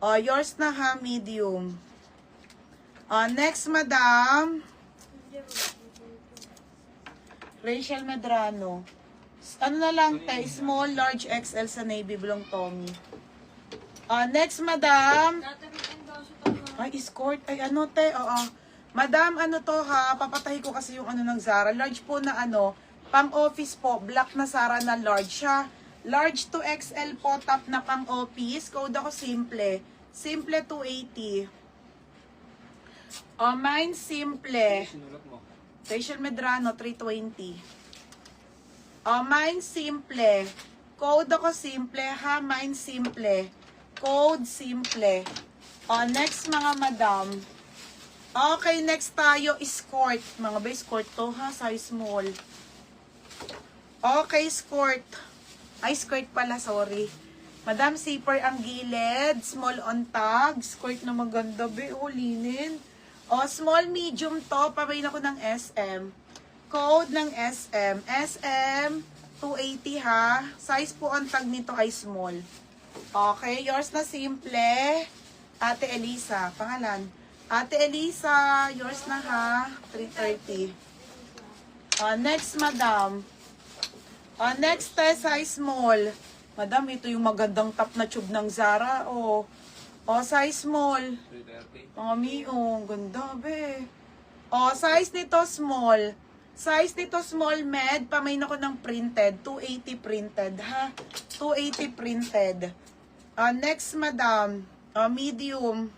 Oh, yours na ha, medium. Next, madam. Rachel Medrano. Ano na lang, te? Small, large, XL sa navy blue Tommy. Next, madam. Ay, escort. Ay, ano, te? Oo. Madam, ano to ha? Papatahi ko kasi yung ano ng Zara. Large po na ano, pang office po. Black na Zara na large ha. Large to XL po, top na pang office. Code ako simple. Simple 280. Mine simple. Rachel Medrano, 320. Mine simple. Code ako simple ha. Mine simple. Code simple. Next mga madam. Okay, next tayo, skirt. Mga ba, skirt to ha, size small. Okay, skirt. Ay, skirt pala, sorry. Madam, zipper ang gilid. Small on tag. Skirt na maganda, be. Linen. Small, medium to. Pabayin ako ng SM. Code ng SM. SM, 280 ha. Size po on tag nito ay small. Okay, yours na simple. Ate Elisa, pangalan. Ate Elisa, yours na ha, 330. Next, madam. Next, size small. Madam, ito yung magandang top na tube ng Zara. Size small. 330. Mga miong, ganda, be. Size nito small. Size nito small med. Pamain ako ng printed. 280 printed, ha? 280 printed. Next, madam. Medium.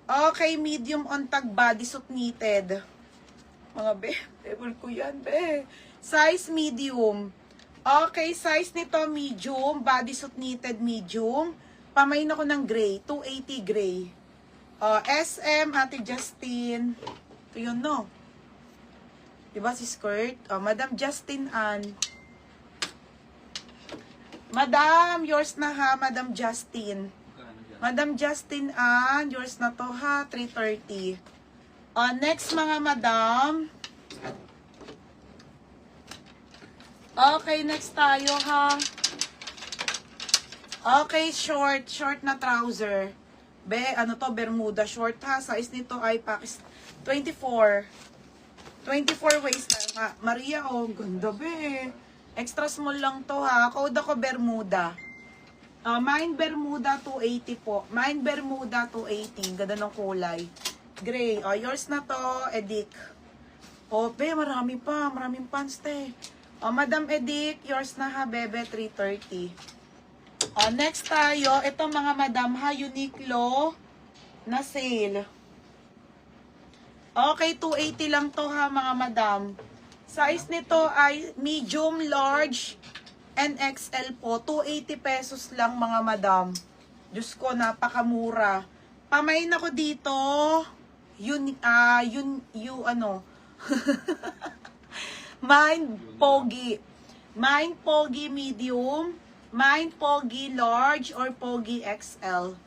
Okay, medium on tag bodysuit knitted. Mga be, level ko yan, be. Size medium. Okay, size nito medium. Bodysuit knitted medium. Pamain ako ng gray. 280 gray. SM, Ate Justin. Ito yun, no? Diba si skirt? Madam Justin Ann. Madam, yours na ha, Madam Justin. Madam Justin Ann, yours na to ha, 330. Next mga madam. Okay, next tayo ha. Okay, short. Short na trouser. Be, ano to, Bermuda short ha. Size nito ay 24. 24 waist na. Maria, ganda be. Extra small lang to ha. Code ako Bermuda. Mine Bermuda 280 po. Mine Bermuda 280. Ganda ng kulay. Gray. Yours na to, Edik. Be, marami pa. Maraming pants, te. Madam Edik, yours na ha, bebe, 330. Next tayo, ito mga madam ha, Uniqlo na sale. Okay, 280 lang to ha, mga madam. Size nito ay medium, large, and XL po. 280 pesos lang mga madam. Diyos ko, napakamura. Pamain ako dito. Mine Pogi. Mine Pogi medium. Mine Pogi large or Pogi XL.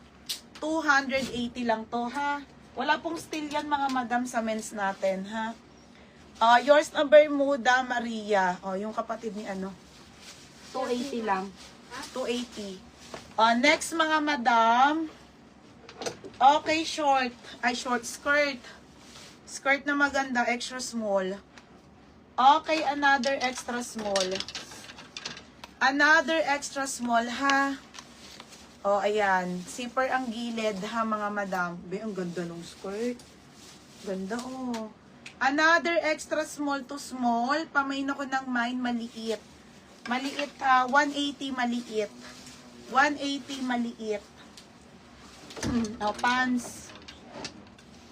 280 lang to ha. Wala pong steal yan mga madam sa men's natin ha. Yours na Bermuda Maria. Yung kapatid ni ano. 280 lang. 280. Next mga madam. Okay, short. Ay, short skirt. Skirt na maganda, extra small. Okay, another extra small. Another extra small, ha? Ayan. Zipper ang gilid, ha, mga madam. Be, ang ganda ng skirt. Ganda, Another extra small to small. Pamain ako ng mine, maliit. Maliit, 180 maliit. 180 maliit. Pants.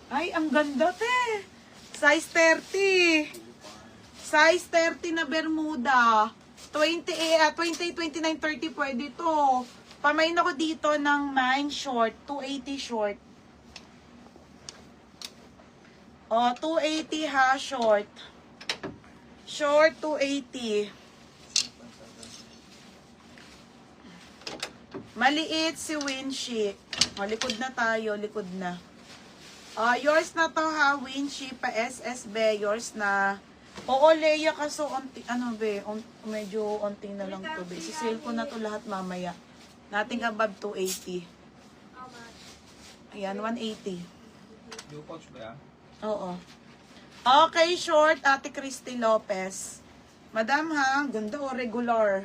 Ay, ang ganda, te. Size 30. Size 30 na Bermuda. 28, 29, 30 pwede to. Pamain ako dito ng mine short. 280 short. 280 ha, short. Short, 280. Maliit si Winshi. Likod na tayo, likod na. Yours na to ha, Winshi, pa SSB. Yours na. Leia, kaso, medyo onting na lang to, be. Sisale ko na to lahat mamaya. Nating above 280. Ayan, 180. Yung pouch ba yan? Oo. Okay, short, Ate Christy Lopez. Madam ha, ganda o regular.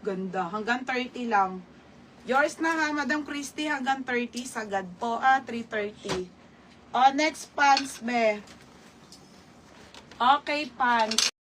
Ganda, hanggang 30 lang. Yours na ha, Madam Christy, hanggang 30, sagad po. 330. Next pants, be. Okay, pants.